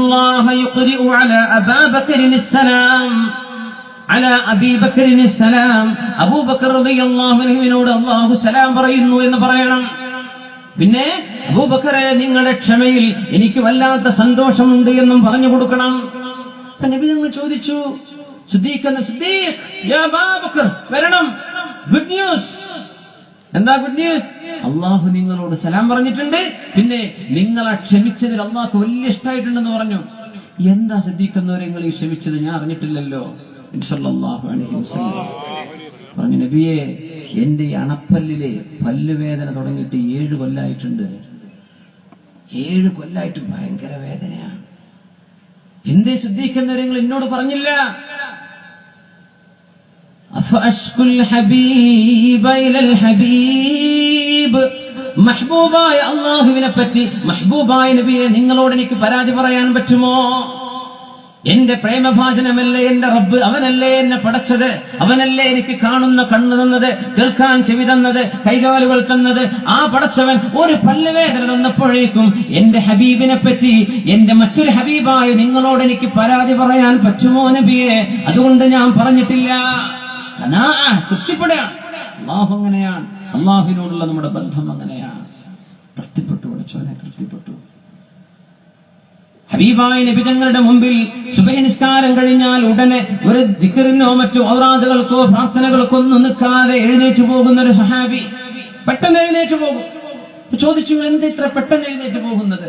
ഇന്നല്ലാഹ യുഖ്രിഉ അലാ അബീ ബക്രിനിസ്സലാം അലാ അബീ ബക്രിനിസ്സലാം അബൂബക്കർ റളിയല്ലാഹു അൻഹുവിനോട് അല്ലാഹു സലാം പറയുന്നു എന്ന് പറയണം. പിന്നെ അബൂബക്കറെ, നിങ്ങളുടെ ക്ഷമയിൽ എനിക്ക് വല്ലാത്ത സന്തോഷമുണ്ട് എന്നും പറഞ്ഞു കൊടുക്കണം. അപ്പൊ നബി തങ്ങൾ ചോദിച്ചു, സിദ്ദീഖ് യാ അബൂബക്കർ വരണം, ഗുഡ് ന്യൂസ്. എന്താ ഗുഡ് ന്യൂസ്? അള്ളാഹു നിങ്ങളോട് സലാം പറഞ്ഞിട്ടുണ്ട്, പിന്നെ നിങ്ങളെ ക്ഷമിച്ചതിൽ അള്ളാഹു വലിയ ഇഷ്ടമായിട്ടുണ്ടെന്ന് പറഞ്ഞു. എന്താ സിദ്ദീഖ് എന്നവരെ നിങ്ങൾ ഈ ക്ഷമിച്ചത്? ഞാൻ അറിഞ്ഞിട്ടില്ലല്ലോ. സല്ലല്ലാഹു അലൈഹി വസല്ലം പറഞ്ഞു, നബിയെ, എന്റെ ഈ അണപ്പല്ലിലെ പല്ലുവേദന തുടങ്ങിയിട്ട് 7 കൊല്ലായിട്ടുണ്ട്. 7 കൊല്ലായിട്ട് ഭയങ്കര വേദനയാണ്. എന്തേ സിദ്ദീഖ് എന്നവരെ നിങ്ങൾ എന്നോട് പറഞ്ഞില്ല? അഫഅശ്കുൽ ഹബീബ ഇലൽ ഹബീബ്, മഹ്ബൂബായ അല്ലാഹുവിനെ പറ്റി, മഹ്ബൂബായ നബിയെ നിങ്ങളോട് എനിക്ക് പരാതി പറയാൻ പറ്റുമോ? എന്റെ പ്രേമഭാജനമല്ലേ എന്റെ റബ്ബ്, അവനല്ലേ എന്നെ പടച്ചത്, അവനല്ലേ എനിക്ക് കാണുന്ന കണ്ണ് തന്നത്, കേൾക്കാൻ ചെവി തന്നത്, കൈകാലുകൾ തന്നത്. ആ പടച്ചവൻ ഒരു പല്ലുവേദന തന്നപ്പോഴേക്കും എന്റെ ഹബീബിനെ പറ്റി, എന്റെ മറ്റൊരു ഹബീബായ നിങ്ങളോട് എനിക്ക് പരാതി പറയാൻ പറ്റുമോ നബിയെ? അതുകൊണ്ട് ഞാൻ പറഞ്ഞിട്ടില്ല. തൃപ്തിപ്പെടുകയാണ്. അള്ളാഹു അങ്ങനെയാണ്. അള്ളാഹുവിനോടുള്ള നമ്മുടെ ബന്ധം അങ്ങനെയാണ്. തൃപ്തിപ്പെട്ടു, പടച്ചവനെ തൃപ്തിപ്പെട്ടു. ഹബീബായ നബി തങ്ങളുടെ മുമ്പിൽ സുബഹി നിസ്കാരം കഴിഞ്ഞാൽ ഉടനെ ഒരു ദിക്റിനോ മറ്റു ഔറാദുകൾക്കോ പ്രാർത്ഥനകൾക്കോ ഒന്നും നിൽക്കാതെ എഴുന്നേറ്റ് പോകുന്ന ഒരു സഹാബി പെട്ടെന്ന് എഴുന്നേറ്റ് പോകും. ചോദിച്ചു, എന്ത് ഇത്ര പെട്ടെന്ന് എഴുന്നേറ്റ് പോകുന്നത്?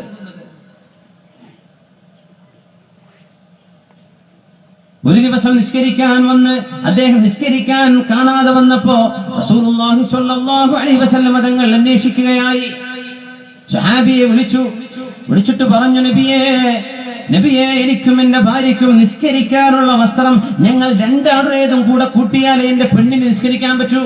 ഒരു ദിവസം നിസ്കരിക്കാൻ വന്ന് അദ്ദേഹം നിസ്കരിക്കാൻ കാണാതെ വന്നപ്പോ റസൂലുള്ളാഹി സ്വല്ലല്ലാഹു അലൈഹി വസല്ലം തങ്ങൾ അന്വേഷിക്കുകയായി. സഹാബിയെ വിളിച്ചിട്ട് പറഞ്ഞു, നബിയെ, എനിക്കും എന്റെ ഭാര്യയ്ക്കും നിസ്കരിക്കാനുള്ള വസ്ത്രം ഞങ്ങൾ 2 ആളുടേതും കൂടെ കൂട്ടിയാലേ എന്റെ പെണ്ണിന് നിസ്കരിക്കാൻ പറ്റൂ.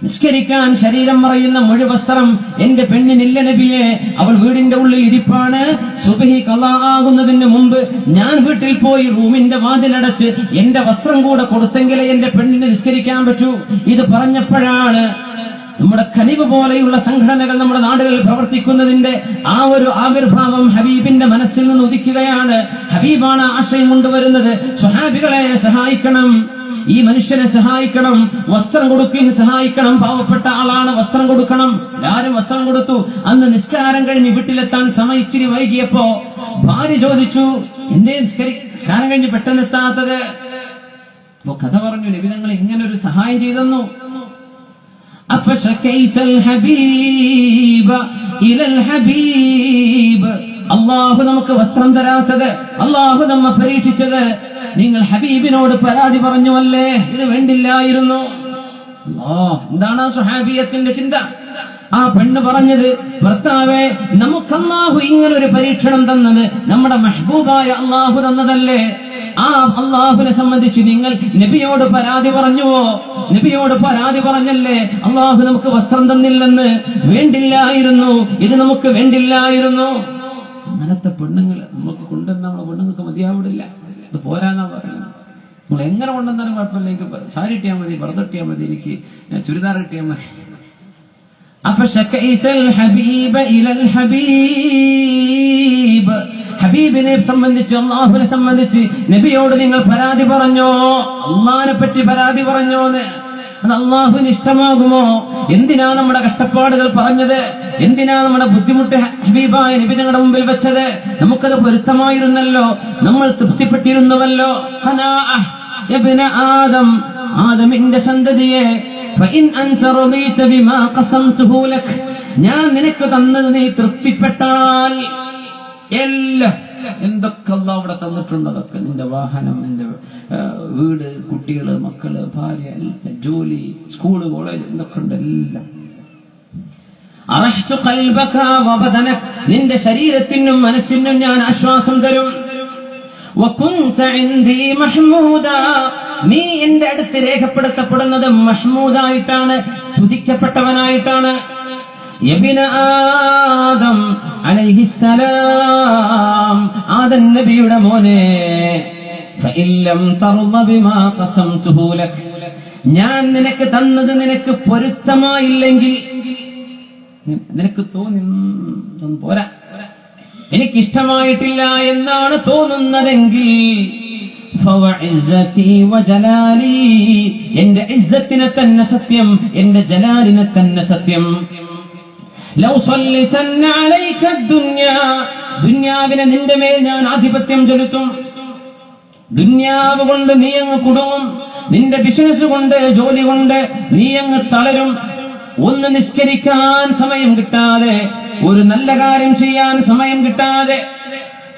നിസ്കരിക്കാൻ ശരീരം മറയുന്ന മുഴുവസ്ത്രം എന്റെ പെണ്ണിനില്ല നബിയെ. അവൾ വീടിന്റെ ഉള്ളിൽ ഇരിപ്പാണ്. സുബ്ഹി ഖളാ ആകുന്നതിന് മുമ്പ് ഞാൻ വീട്ടിൽ പോയി റൂമിന്റെ വാതിലടച്ച് എന്റെ വസ്ത്രം കൂടെ കൊടുത്തെങ്കിലേ എന്റെ പെണ്ണിന് നിസ്കരിക്കാൻ പറ്റൂ. ഇത് പറഞ്ഞപ്പോഴാണ് നമ്മുടെ ഖലീബ് പോലെയുള്ള സംഘടനകൾ നമ്മുടെ നാടുകളിൽ പ്രവർത്തിക്കുന്നതിന്റെ ആ ഒരു ആവിർഭാവം ഹബീബിന്റെ മനസ്സിൽ നിന്ന് ഉദിക്കുകയാണ്. ഹബീബാണ് ആശയം കൊണ്ടുവരുന്നത്. സ്വഹാബികളെ സഹായിക്കണം, ഈ മനുഷ്യനെ സഹായിക്കണം, വസ്ത്രം കൊടുക്കുകയും സഹായിക്കണം. പാവപ്പെട്ട ആളാണ്, വസ്ത്രം കൊടുക്കണം. എല്ലാവരും വസ്ത്രം കൊടുത്തു. അന്ന് നിസ്കാരം കഴിഞ്ഞ് വീട്ടിലെത്താൻ സമയിച്ചിരി വൈകിയപ്പോ ഭാര്യ ചോദിച്ചു, എന്തേ നിസ്കാരം കഴിഞ്ഞ് പെട്ടെന്ന് എത്താത്തത്? അപ്പോ കഥ പറഞ്ഞു, നബി തങ്ങൾ ഇങ്ങനെ ഒരു സഹായം ചെയ്തെന്നു. അള്ളാഹു നമുക്ക് വസ്ത്രം തരാത്തത്, അള്ളാഹു നമ്മെ പരീക്ഷിച്ചത് നിങ്ങൾ ഹബീബിനോട് പരാതി പറഞ്ഞുവല്ലേ? ഇത് വേണ്ടില്ലായിരുന്നു. എന്താണ് ആ സ്വഹാബിയത്തിന്റെ ചിന്ത? ആ പെണ്ണ് പറഞ്ഞത്, ഭർത്താവേ, നമുക്ക് അള്ളാഹു ഇങ്ങനൊരു പരീക്ഷണം തന്നത് നമ്മുടെ മെഹബൂബായ അള്ളാഹു തന്നതല്ലേ? ആ അള്ളാഹുവിനെ സംബന്ധിച്ച് നിങ്ങൾ നബിയോട് പരാതി പറഞ്ഞുവോ? നബിയോട് പരാതി പറഞ്ഞല്ലേ അള്ളാഹു നമുക്ക് വസ്ത്രം തന്നില്ലെന്ന്? വേണ്ടില്ലായിരുന്നു, ഇത് നമുക്ക് വേണ്ടില്ലായിരുന്നു. അങ്ങനത്തെ പെണ്ണുങ്ങൾ നമുക്ക് കൊണ്ടുവന്ന നമ്മളെ പെണ്ണുങ്ങൾക്ക് മതിയാവിടില്ല. ഇത് പോരാന്നാ പറയുന്നത്. നമ്മൾ എങ്ങനെ കൊണ്ടുവന്നാലും കുഴപ്പമില്ല, എനിക്ക് സാരി ഇട്ടിയാൽ മതി, പർദ്ദ ഇട്ടിയാൽ മതി, എനിക്ക് ചുരിദാർ ഇട്ടിയാൽ മതി. ഹബീബിനെ സംബന്ധിച്ച്, അള്ളാഹുവിനെ സംബന്ധിച്ച് നബിയോട് നിങ്ങൾ പരാതി പറഞ്ഞോ? അള്ളാഹിനെ പറ്റി പരാതി പറഞ്ഞോന്ന്? അത് അള്ളാഹുവിന് ഇഷ്ടമാകുമോ? എന്തിനാ നമ്മുടെ കഷ്ടപ്പാടുകൾ പറഞ്ഞത്? എന്തിനാ നമ്മുടെ ബുദ്ധിമുട്ട് ഹബീബായ നബി തങ്ങളുടെ മുമ്പിൽ വെച്ചത്? നമുക്കത് പൊരുത്തമായിരുന്നല്ലോ, നമ്മൾ തൃപ്തിപ്പെട്ടിരുന്നുവല്ലോ. ആദമിന്റെ സന്തതിയെ, ഞാൻ നിനക്ക് തന്നത് നീ തൃപ്തിപ്പെട്ടാൽ എല്ലാം, എന്തൊക്കെ അല്ലാഹു അവിടെ തന്നിട്ടുണ്ട് അതൊക്കെ, നിന്റെ വാഹനം, നിന്റെ വീട്, കുട്ടികള്, മക്കള്, ഭാര്യ, ജോലി, സ്കൂള്, കോളേജ്, എന്തൊക്കെ ഉണ്ട് എല്ലാം. അറഹ്തു ഖൽബക വബദനക, നിന്റെ ശരീരത്തിനും മനസ്സിനും ഞാൻ ആശ്വാസം തരും. വകുൻത ഇൻദി മഹ്മൂദ, നീ എന്റെ അടുത്ത് രേഖപ്പെടുത്തപ്പെടുന്നത് മഹ്മൂദായിട്ടാണ്, സ്തുതിക്കപ്പെട്ടവനായിട്ടാണ്. യബ്ന ആദം അലൈഹിസ്സലാം, ആദം നബിയുടെ മോനെ, ഫഇല്ലം തർള ബിമാ ഖസംതുഹു ലക്, ഞാൻ നിനക്ക് തന്നത് നിനക്ക് പൊരുത്തമായില്ലെങ്കിൽ, നിനക്ക് തോന്നി പോരാ, എനിക്കിഷ്ടമായിട്ടില്ല എന്നാണ് തോന്നുന്നതെങ്കിൽ ഫവഇസ്സതി വജലാലി, എന്റെ ഇസ്സത്തിനെ തന്നെ സത്യം, എന്റെ ജലാലിനെ തന്നെ സത്യം. ലൗ സല്ലതന്ന അലൈക ദുനിയ, ദുനിയാവിനെ നിന്റെ മേൽ ഞാൻ ആധിപത്യം ചെലുത്തും. ദുനിയാവ് കൊണ്ട് നീ അങ്ങ് കുടുങ്ങും, നിന്റെ ബിസിനസ് കൊണ്ട്, ജോലി കൊണ്ട് നീ അങ്ങ് തളരും. ഒന്ന് നിസ്കരിക്കാൻ സമയം കിട്ടാതെ, ഒരു നല്ല കാര്യം ചെയ്യാൻ സമയം കിട്ടാതെ,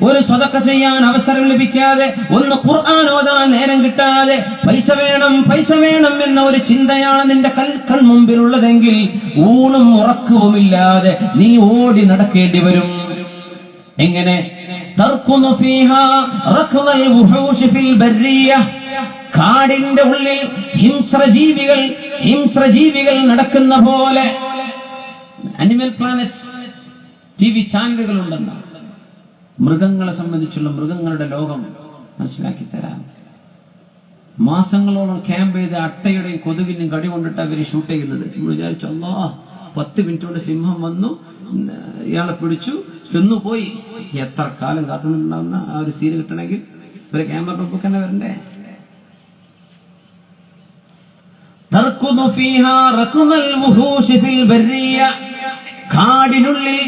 ഒരു സദഖ ചെയ്യാൻ അവസരം ലഭിക്കാതെ, ഒന്ന് ഖുർആൻ ഓതാൻ നേരം കിട്ടാതെ, പൈസ വേണം പൈസ വേണം എന്ന ഒരു ചിന്തയാണ് നിന്റെ കൺമുമ്പിലുള്ളതെങ്കിൽ ഊണും ഉറക്കവുമില്ലാതെ നീ ഓടി നടക്കേണ്ടി വരും. എങ്ങനെ? തർക്കുനു ഫീഹാ റഖ്ലൽ വുഹൂശി ഫിൽ ബർരിയ, കാടിന്റെ ഉള്ളിൽ ഹിംസ്രജീവികൾ നടക്കുന്ന പോലെ. അനിമൽ പ്ലാനറ്റ്സ് ടിവി ചാനലുകൾ ഉണ്ടെന്ന്, മൃഗങ്ങളെ സംബന്ധിച്ചുള്ള മൃഗങ്ങളുടെ ലോകം മനസ്സിലാക്കി തരാം. മാസങ്ങളോളം ക്യാമ്പ് ചെയ്ത് അട്ടയുടെയും കൊതുകിന്റെയും കടി കൊണ്ടിട്ട് അവര് ഷൂട്ട് ചെയ്യുന്നത്. നമ്മൾ വിചാരിച്ചു, അല്ലാ 10 മിനിറ്റ് കൊണ്ട് സിംഹം വന്നു, ഇയാളെ പിടിച്ചു, ചെന്നുപോയി. എത്ര കാലം കാത്തുനിന്നുണ്ടാവുന്ന ആ ഒരു സീന് കിട്ടണമെങ്കിൽ ഒരു ക്യാമറ ഒക്കെ തന്നെ വരണ്ടേ? കാടിനുള്ളിൽ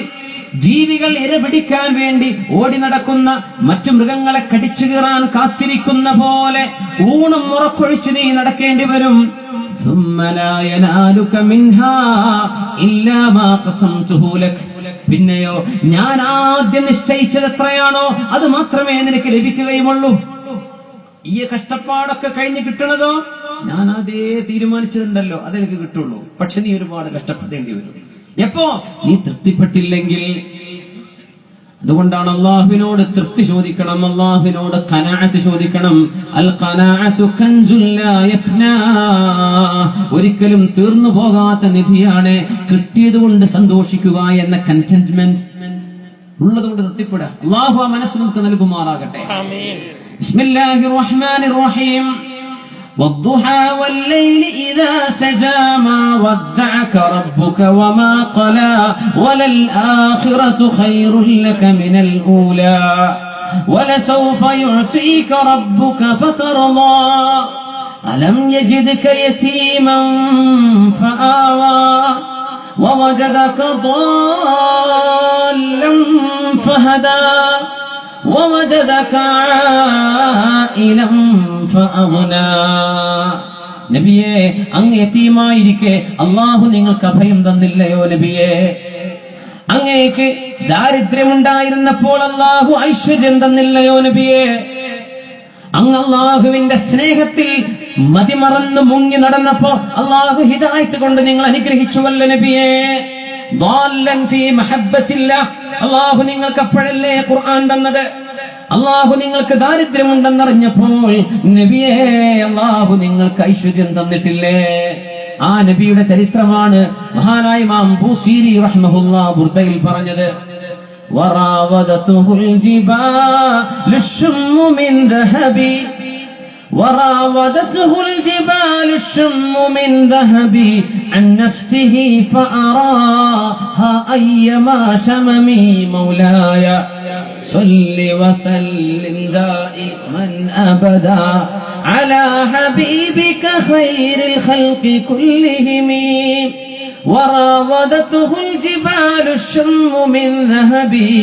ജീവികൾ ഇരപിടിക്കാൻ വേണ്ടി ഓടി നടക്കുന്ന, മറ്റു മൃഗങ്ങളെ കടിച്ചു കീറാൻ കാത്തിരിക്കുന്ന പോലെ ഊണും ഉറക്കൊഴിച്ച് നീ നടക്കേണ്ടി വരും. പിന്നെയോ ഞാൻ ആദ്യം നിശ്ചയിച്ചത് എത്രയാണോ അത് മാത്രമേ നിനക്ക് ലഭിക്കുകയുമുള്ളൂ. ഈ കഷ്ടപ്പാടൊക്കെ കഴിഞ്ഞ് കിട്ടണതോ ഞാൻ അതേ തീരുമാനിച്ചതുണ്ടല്ലോ അതെനിക്ക് കിട്ടുള്ളൂ. പക്ഷെ നീ ഒരുപാട് കഷ്ടപ്പെടേണ്ടി വരും. എപ്പോ? നീ തൃപ്തിപ്പെട്ടില്ലെങ്കിൽ. അതുകൊണ്ടാണ് അല്ലാഹുവിനോട് തൃപ്തി ചോദിക്കണം, അല്ലാഹുവിനോട് ഖനാഅത്ത് ചോദിക്കണം. അൽ ഖനാഅത്തു കൻസുൽ ലാ യഫ്നാ, ഒരിക്കലും തീർന്നു പോകാത്ത നിധിയാണ്. കിട്ടിയതുകൊണ്ട് സന്തോഷിക്കുക എന്ന കണ്ടന്റ്മെന്റ്, ഉള്ളതുകൊണ്ട് തൃപ്തിപ്പെടുക. അല്ലാഹു ആ മനസ്സ് നമുക്ക് നൽകുമാറാകട്ടെ. ആമീൻ. ബിസ്മില്ലാഹിർ റഹ്മാനിർ റഹീം. والضحى والليل إذا سجى ما ودعك ربك وما قلى وللآخرة خير لك من الأولى ولسوف يعطيك ربك فترضى ألم يجدك يتيما فآوى ووجدك ضالا فهدى ووجدك عائلا فأغنى. നബിയെ, അങ്ങ് യതീമായിരിക്കെ അല്ലാഹു നിങ്ങൾക്ക് അഭയം തന്നില്ലയോ നബിയെ? അങ്ങേക്ക് ദാരിദ്ര്യമുണ്ടായിരുന്നപ്പോൾ അല്ലാഹു ഐശ്വര്യം തന്നില്ലയോ നബിയെ? അങ്ങ് അല്ലാഹുവിന്റെ സ്നേഹത്തിൽ മതിമറന്ന് മുങ്ങി നടന്നപ്പോ അല്ലാഹു ഹിദായത്ത് കൊണ്ട് നിങ്ങൾ അനുഗ്രഹിച്ചുവല്ലോ നബിയെ? ضالًا في محبة الله, അല്ലാഹു നിങ്ങൾക്ക് അപ്പോഴല്ലേ ഖുർആൻ തന്നത്? അല്ലാഹു നിങ്ങൾക്ക് ദാരിദ്ര്യമുണ്ടെന്നറിഞ്ഞപ്പോൾ നബിയെ അല്ലാഹു നിങ്ങൾക്ക് ഐശ്വര്യം തന്നിട്ടില്ലേ? ആ നബിയുടെ ചരിത്രമാണ് മഹാനായ ഇമാം ബൂസീരി റഹ്മഹുല്ലാഹ് ബുർദയിൽ പറഞ്ഞത്. വറാവദതുഹുൽ ജിബാലു ശുമ്മു മിൻ ദഹബി وراودته الجبال الشم من ذهبي عن نفسه فأراها أيما شممي مولاي صل وسلم دائما أبدا على حبيبك خير الخلق كلهم وراودته الجبال الشم من ذهبي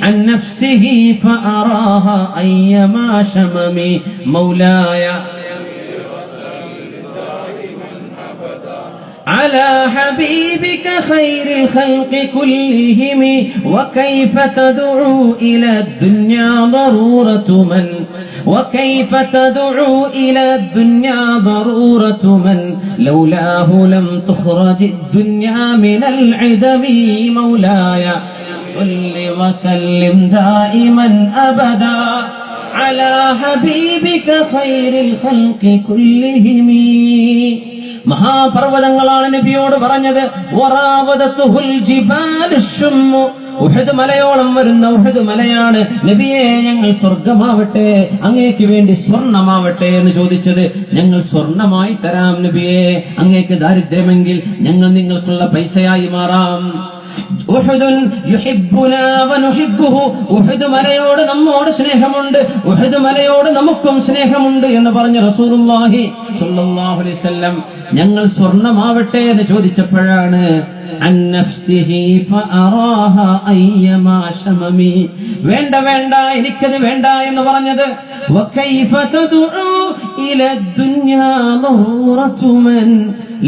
عن نفسه فأراها أيما شممي مولاي على حبيبك خير الخلق كلهم وكيف تدعو إلى الدنيا ضرورة من وكيف تدعو إلى الدنيا ضرورة من لولاه لم تخرج الدنيا من العدم مولاي صل وسلم دائما أبدا على حبيبك خير الخلق كلهم. മഹാപർവ്വതങ്ങളാണ് നബിയോട് പറഞ്ഞത്. വറാവദതുഹുൽ ജിബാലു ശുമ്മു, ഉഹദ് മലയോളം വരുന്ന ഉഹദ് മലയാണ് നബിയെ ഞങ്ങൾ സ്വർഗമാവട്ടെ, അങ്ങേക്ക് വേണ്ടി സ്വർണമാവട്ടെ എന്ന് ചോദിച്ചത്. ഞങ്ങൾ സ്വർണമായി തരാം നബിയെ, അങ്ങേക്ക് ദാരിദ്ര്യമെങ്കിൽ ഞങ്ങൾ നിങ്ങൾക്കുള്ള പൈസയായി മാറാം. ഉഹുദുൻ യുഹിബ്ബുനാ വനുഹിബ്ബുഹു. ഉഹുദ് മലയോട് നമ്മോട് സ്നേഹമുണ്ട്, ഉഹുദ് മലയോട് നമുക്കും സ്നേഹമുണ്ട് എന്ന് പറഞ്ഞ റസൂലുള്ളാഹി സ്വല്ലല്ലാഹു അലൈഹി വസല്ലം ഞങ്ങൾ സ്വർണമാവട്ടെ എന്ന് ചോദിച്ചപ്പോഴാണ് അൻ നഫ്സിഹി ഫഅറാഹ അയ്യമാ ശമമി, വേണ്ട വേണ്ട എനിക്കത് വേണ്ട എന്ന് പറഞ്ഞത്. വകൈഫ തദഉ ഇല ദുനിയാ ദറൂറതു മൻ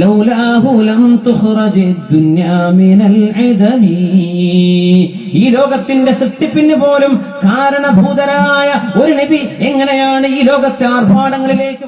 ലൗലാഹു ലം തുഖ്റജ് ദുനിയാ മിനൽ ഇദമി. ഈ ലോകത്തിന്റെ സൃഷ്ടിപ്പിന് പോലും കാരണഭൂതരായ ഒരു നബി എങ്ങനെയാണ് ഈ ലോകത്തെ ആർഭാടങ്ങളിലേക്ക്